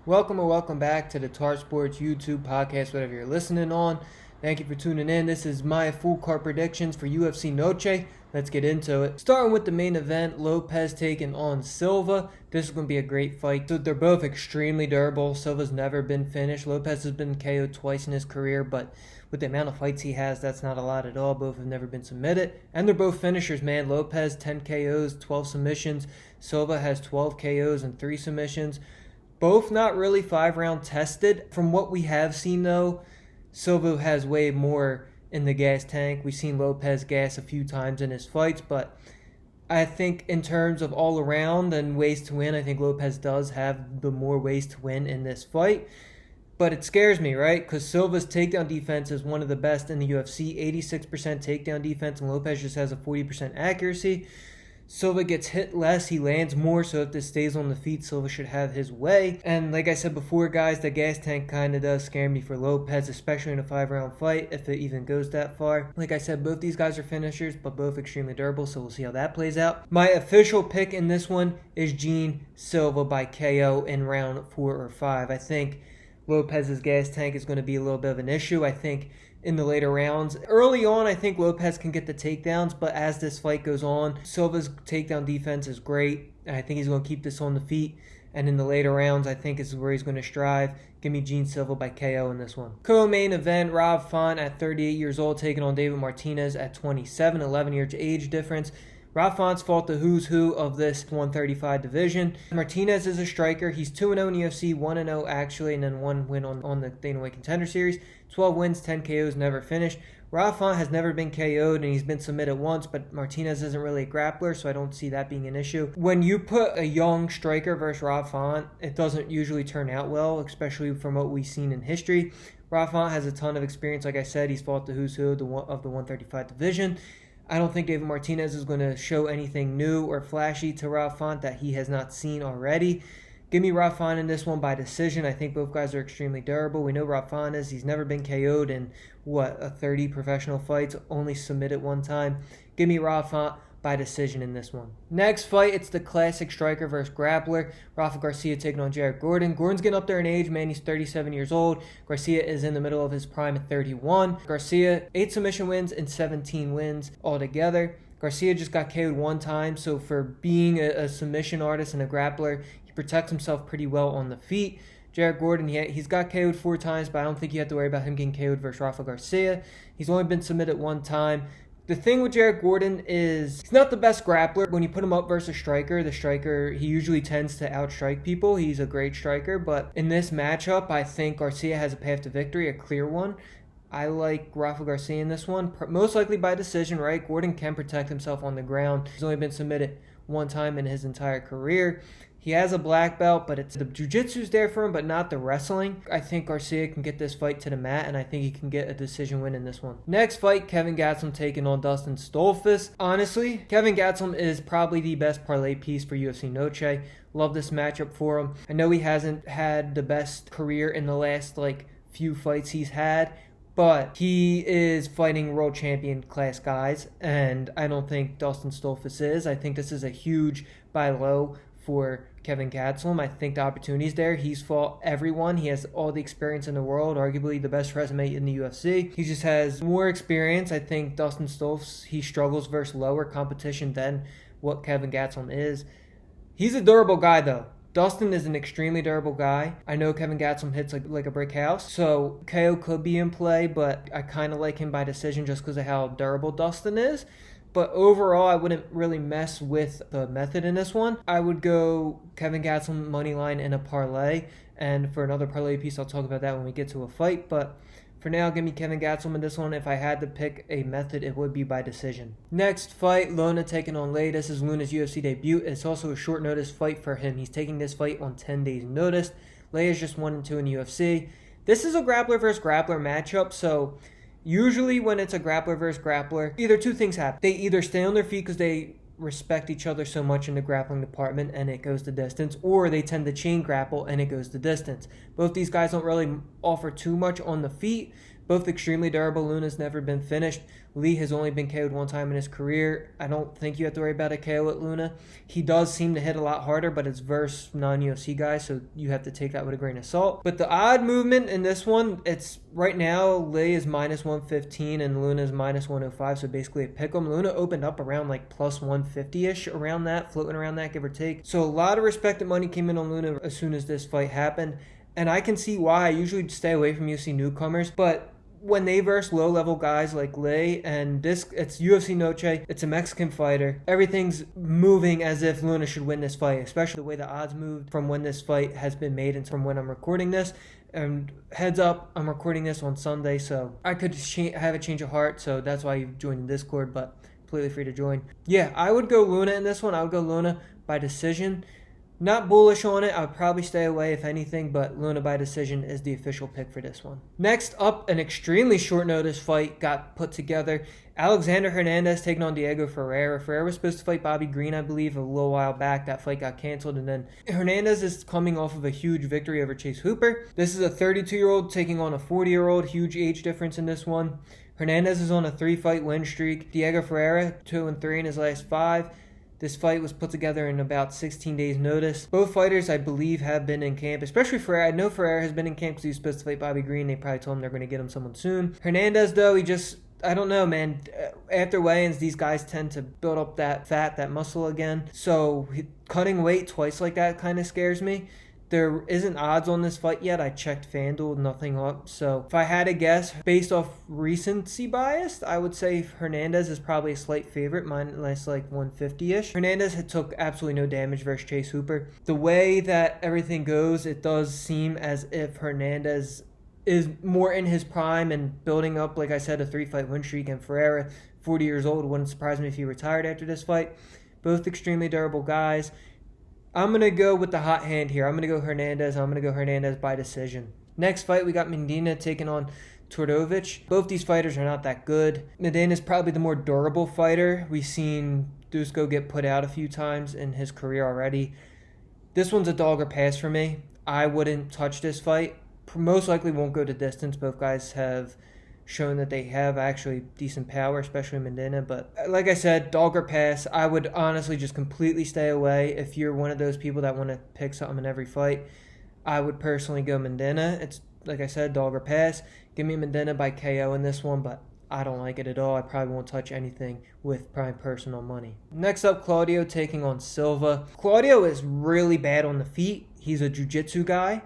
Welcome or welcome back to the Tar Sports YouTube podcast, whatever you're listening on. Thank you for tuning in. This is my full card predictions for UFC Noche. Let's get into it. Starting with the main event, Lopez taking on Silva. This is going to be a great fight. So they're both extremely durable. Silva's never been finished. Lopez has been KO'd twice in his career, but with the amount of fights he has, that's not a lot at all. Both have never been submitted. And they're both finishers, man. Lopez, 10 KOs, 12 submissions. Silva has 12 KOs and 3 submissions. Both not really 5-round tested. From what we have seen, though, Silva has way more in the gas tank. We've seen Lopez gas a few times in his fights, but I think in terms of all around and ways to win, I think Lopez does have the more ways to win in this fight. But it scares me, right? Because Silva's takedown defense is one of the best in the UFC, 86% takedown defense, and Lopez just has a 40% accuracy. Silva gets hit less, he lands more, so if this stays on the feet, Silva should have his way. And like I said before, guys, the gas tank kind of does scare me for Lopez, especially in a 5-round fight, if it even goes that far. Like I said, both these guys are finishers, but both extremely durable, so we'll see how that plays out. My official pick in this one is Gene Silva by KO in round 4 or 5. I think Lopez's gas tank is going to be a little bit of an issue. I think in the later rounds. Early on, I think Lopez can get the takedowns, but as this fight goes on, Silva's takedown defense is great, and I think he's going to keep this on the feet. And in the later rounds, I think is where he's going to strive. Give me Gene Silva by KO in this one. Co-main event, Rob Font at 38 years old, taking on David Martinez at 27, 11-year age difference. Rob Font's fought the who's who of this 135 division. Martinez is a striker. He's 2-0 in UFC, 1-0 actually, and then 1 win on the Dana White Contender Series. 12 wins, 10 KOs, never finished. Rob Font has never been KO'd, and he's been submitted once, but Martinez isn't really a grappler, so I don't see that being an issue. When you put a young striker versus Rob Font, it doesn't usually turn out well, especially from what we've seen in history. Rob Font has a ton of experience. Like I said, he's fought the who's who of the 135 division. I don't think David Martinez is going to show anything new or flashy to Rob Font that he has not seen already. Give me Rob Font in this one by decision. I think both guys are extremely durable. We know Rob Font is. He's never been KO'd in, 30 professional fights, only submitted one time. Give me Rob Font by decision in this one. Next fight, it's the classic striker versus grappler. Rafa Garcia taking on Jared Gordon. Gordon's getting up there in age, man. He's 37 years old. Garcia is in the middle of his prime at 31. Garcia, 8 submission wins and 17 wins altogether. Garcia just got KO'd one time, so for being a submission artist and a grappler, he protects himself pretty well on the feet. Jared Gordon, he's got KO'd 4 times, but I don't think you have to worry about him getting KO'd versus Rafa Garcia. He's only been submitted 1 time. The thing with Jared Gordon is he's not the best grappler. When you put him up versus a striker, the striker, he usually tends to outstrike people. He's a great striker, but in this matchup, I think Garcia has a path to victory, a clear one. I like Rafa Garcia in this one, most likely by decision, right? Gordon can protect himself on the ground. He's only been submitted 1 time in his entire career. He has a black belt, but it's the jiu-jitsu's there for him, but not the wrestling. I think Garcia can get this fight to the mat, and I think he can get a decision win in this one. Next fight, Kevin Gastelum taking on Dustin Stoltzfus. Honestly, Kevin Gastelum is probably the best parlay piece for UFC Noche. Love this matchup for him. I know he hasn't had the best career in the last few fights he's had, but he is fighting world champion class guys, and I don't think Dustin Stoltzfus is. I think this is a huge buy low for Kevin Gastelum. I think the opportunity's there. He's fought everyone. He has all the experience in the world, arguably the best resume in the UFC. He just has more experience. I think Dustin Stoltzfus, he struggles versus lower competition than what Kevin Gastelum is. He's a durable guy, though. Dustin is an extremely durable guy. I know Kevin Gastelum hits like a brick house, so KO could be in play, but I kind of like him by decision just because of how durable Dustin is. But overall, I wouldn't really mess with the method in this one. I would go Kevin Gastelum money line in a parlay, and for another parlay piece, I'll talk about that when we get to a fight. But for now, give me Kevin Gastelum in this one. If I had to pick a method, it would be by decision. Next fight, Luna taking on Lay. This is Luna's UFC debut. It's also a short notice fight for him. He's taking this fight on 10 days notice. Lay is just 1-2 in UFC. This is a grappler versus grappler matchup, so usually when it's a grappler versus grappler, either 2 things happen. They either stay on their feet because they respect each other so much in the grappling department and it goes the distance, or they tend to chain grapple and it goes the distance. Both these guys don't really offer too much on the feet, Both extremely durable. Luna's never been finished. Lee has only been KO'd one time in his career. I don't think you have to worry about a KO at Luna. He does seem to hit a lot harder, but it's versus non-UFC guys, so you have to take that with a grain of salt. But the odd movement in this one, it's right now, Lee is minus 115 and Luna is minus 105, so basically a pick 'em. Luna opened up around like plus 150-ish, around that, floating around that, give or take. So a lot of respected money came in on Luna as soon as this fight happened, and I can see why. I usually stay away from UFC newcomers, but when they verse low-level guys like Lei, and it's UFC Noche, it's a Mexican fighter, everything's moving as if Luna should win this fight, especially the way the odds moved from when this fight has been made and from when I'm recording this. And heads up, I'm recording this on Sunday, so I could have a change of heart, so that's why you joined the Discord, but completely free to join. Yeah, I would go Luna in this one. I would go Luna by decision. Not bullish on it. I would probably stay away if anything, but Luna by decision is the official pick for this one. Next up, an extremely short notice fight got put together. Alexander Hernandez taking on Diego Ferreira. Ferreira was supposed to fight Bobby Green, I believe, a little while back. That fight got canceled, and then Hernandez is coming off of a huge victory over Chase Hooper. This is a 32-year-old taking on a 40-year-old. Huge age difference in this one. Hernandez is on a 3-fight win streak. Diego Ferreira, 2-3 in his last 5. This fight was put together in about 16 days' notice. Both fighters, I believe, have been in camp, especially Ferreira. I know Ferreira has been in camp because he was supposed to fight Bobby Green. They probably told him they're going to get him someone soon. Hernandez, though, I don't know, man. After weigh-ins, these guys tend to build up that fat, that muscle again. So cutting weight twice like that kind of scares me. There isn't odds on this fight yet. I checked FanDuel, nothing up. So if I had to guess, based off recency bias, I would say Hernandez is probably a slight favorite, minus like 150-ish. Hernandez took absolutely no damage versus Chase Hooper. The way that everything goes, it does seem as if Hernandez is more in his prime and building up, like I said, a 3-fight win streak. And Ferreira, 40 years old, wouldn't surprise me if he retired after this fight. Both extremely durable guys. I'm going to go with the hot hand here. I'm going to go Hernandez. I'm going to go Hernandez by decision. Next fight, we got Medina taking on Todorovic. Both these fighters are not that good. Medina is probably the more durable fighter. We've seen Dusko get put out a few times in his career already. This one's a dog or pass for me. I wouldn't touch this fight. Most likely won't go to distance. Both guys have shown that they have actually decent power, especially Medina. But like I said, dog or pass. I would honestly just completely stay away. If you're one of those people that want to pick something in every fight, I would personally go Medina. It's, like I said, dog or pass. Give me Medina by KO in this one, but I don't like it at all. I probably won't touch anything with prime personal money. Next up, Claudio taking on Silva. Claudio is really bad on the feet. He's a jiu-jitsu guy.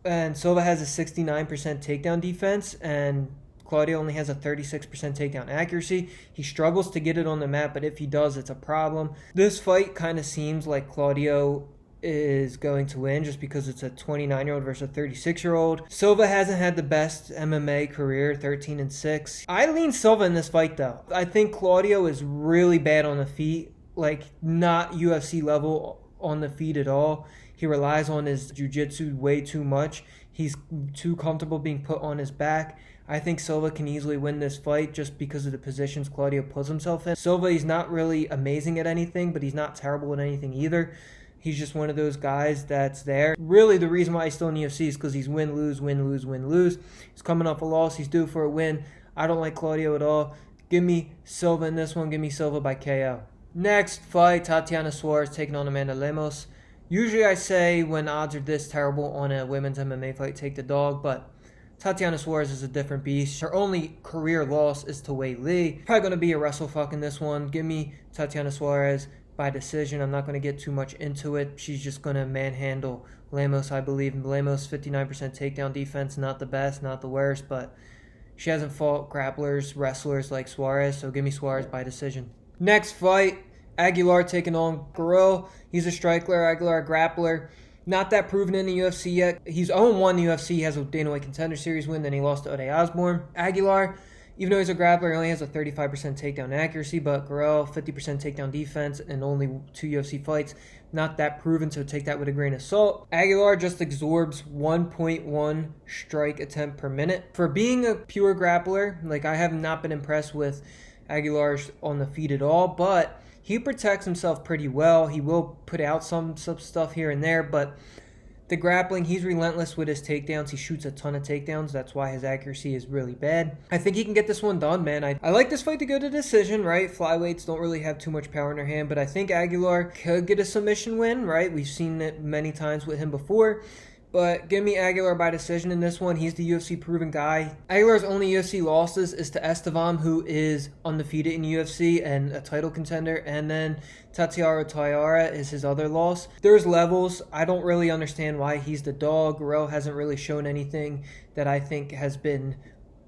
And Silva has a 69% takedown defense, and Claudio only has a 36% takedown accuracy. He struggles to get it on the mat, but if he does, it's a problem. This fight kind of seems like Claudio is going to win just because it's a 29-year-old versus a 36-year-old. Silva hasn't had the best MMA career, 13-6. I lean Silva in this fight, though. I think Claudio is really bad on the feet, like not UFC level on the feet at all. He relies on his jiu-jitsu way too much. He's too comfortable being put on his back. I think Silva can easily win this fight just because of the positions Claudio puts himself in. Silva, he's not really amazing at anything, but he's not terrible at anything either. He's just one of those guys that's there. Really, the reason why he's still in the UFC is because he's win, lose, win, lose, win, lose. He's coming off a loss. He's due for a win. I don't like Claudio at all. Give me Silva in this one. Give me Silva by KO. Next fight, Tatiana Suarez taking on Amanda Lemos. Usually I say when odds are this terrible on a women's MMA fight, take the dog, but Tatiana Suarez is a different beast. Her only career loss is to Wei Lee. Probably going to be a wrestle fuck in this one. Give me Tatiana Suarez by decision. I'm not going to get too much into it. She's just going to manhandle Lemos, I believe. Lemos, 59% takedown defense. Not the best, not the worst, but she hasn't fought grapplers, wrestlers like Suarez, so give me Suarez by decision. Next fight, Aguilar taking on Guerrero. He's a striker, Aguilar a grappler. Not that proven in the UFC yet. He's 0-1 in the UFC. He has a Dana White Contender Series win. Then he lost to Ode Osborne. Aguilar, even though he's a grappler, he only has a 35% takedown accuracy. But Guerrero, 50% takedown defense and only 2 UFC fights. Not that proven, so take that with a grain of salt. Aguilar just absorbs 1.1 strike attempt per minute. For being a pure grappler, like I have not been impressed with Aguilar on the feet at all. But he protects himself pretty well. He will put out some stuff here and there, but The grappling, he's relentless with his takedowns. He shoots a ton of takedowns. That's why his accuracy is really bad. I think he can get this one done, man. I like this fight to go to decision, right? Flyweights don't really have too much power in their hand, but I think Aguilar could get a submission win, right? We've seen it many times with him before. But give me Aguilar by decision in this one. He's the UFC proven guy. Aguilar's only UFC losses is to Estevam, who is undefeated in UFC and a title contender. And then Tatiara Taira is his other loss. There's levels. I don't really understand why he's the dog. Guerrero hasn't really shown anything that I think has been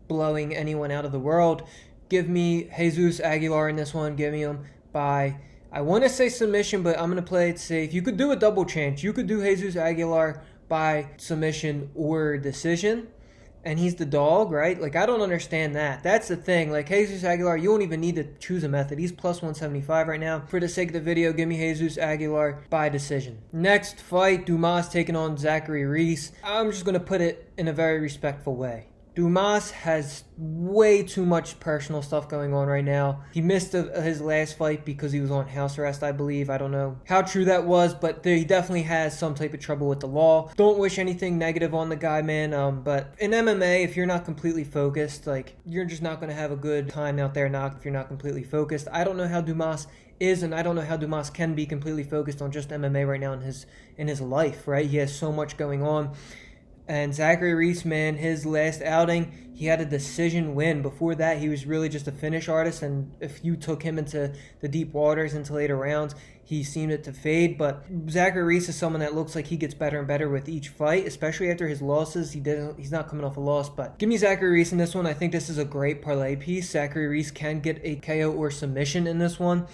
blowing anyone out of the world. Give me Jesus Aguilar in this one. Give me him by, I want to say submission, but I'm going to play it safe. You could do a double chance. You could do Jesus Aguilar by submission or decision, and he's the dog, right? Like, I don't understand that. That's the thing. Like, Jesus Aguilar, you don't even need to choose a method. He's plus 175 right now. For the sake of the video, give me Jesus Aguilar by decision. Next fight, Dumas taking on Zachary Reese. I'm just going to put it in a very respectful way. Dumas has way too much personal stuff going on right now. He missed his last fight because he was on house arrest, I believe. I don't know how true that was, but he definitely has some type of trouble with the law. Don't wish anything negative on the guy, man. But in MMA, if you're not completely focused, like, you're just not going to have a good time out there if you're not completely focused. I don't know how Dumas is, and I don't know how Dumas can be completely focused on just MMA right now in his life, right? He has so much going on. And Zachary Reese, man, his last outing, he had a decision win. Before that, he was really just a finish artist. And if you took him into the deep waters, into later rounds, he seemed it to fade. But Zachary Reese is someone that looks like he gets better and better with each fight, especially after his losses. He's not coming off a loss. But give me Zachary Reese in this one. I think this is a great parlay piece. Zachary Reese can get a KO or submission in this one.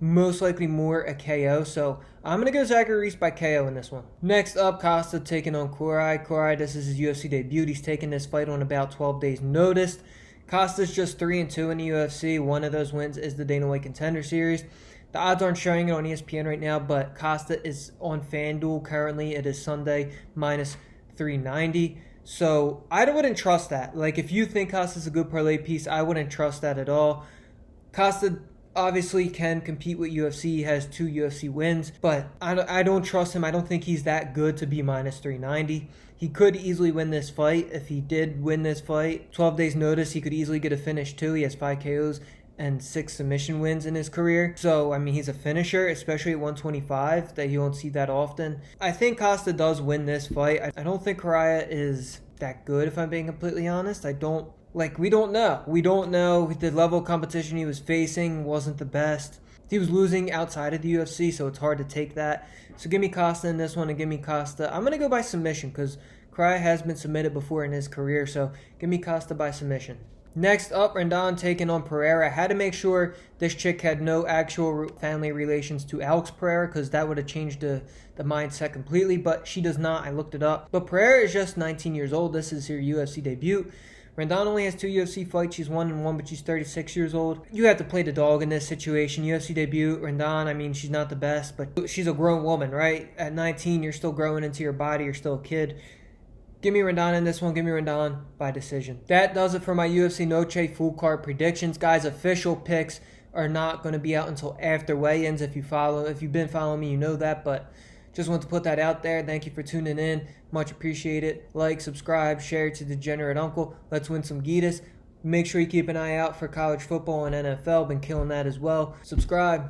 Most likely more a KO, so I'm going to go Zachary Reese by KO in this one. Next up, Costa taking on Korai. Korai, this is his UFC debut. He's taking this fight on about 12 days' notice. Costa's just 3-2 in the UFC. One of those wins is the Dana White Contender Series. The odds aren't showing it on ESPN right now, but Costa is on FanDuel currently. It is Sunday, minus 390. So I wouldn't trust that. Like, if you think Costa's a good parlay piece, I wouldn't trust that at all. Costa obviously can compete with UFC. He has 2 UFC wins, but I don't trust him. I don't think he's that good to be minus 390. He could easily win this fight. If he did win this fight, 12 days notice, he could easily get a finish too. He has 5 KOs and 6 submission wins in his career. So, I mean, he's a finisher, especially at 125, that you won't see that often. I think Costa does win this fight. I don't think Correa is that good, if I'm being completely honest. We don't know. We don't know. The level of competition he was facing wasn't the best. He was losing outside of the UFC, so it's hard to take that. So give me Costa in this one, and give me Costa. I'm going to go by submission because Correa has been submitted before in his career, so give me Costa by submission. Next up, Rendon taking on Pereira. I had to make sure this chick had no actual family relations to Alex Pereira because that would have changed the mindset completely, but she does not. I looked it up. But Pereira is just 19 years old. This is her UFC debut. Rendon only has 2 UFC fights. She's 1-1, but she's 36 years old. You have to play the dog in this situation. UFC debut, Rendon, I mean, she's not the best, but she's a grown woman, right? At 19, you're still growing into your body. You're still a kid. Give me Rendon in this one. Give me Rendon by decision. That does it for my UFC Noche full card predictions. Guys, official picks are not going to be out until after weigh-ins. If you've been following me, you know that, but just want to put that out there. Thank you for tuning in. Much appreciated. Like, subscribe, share to Degenerate Uncle. Let's win some Gitas. Make sure you keep an eye out for college football and NFL. Been killing that as well. Subscribe.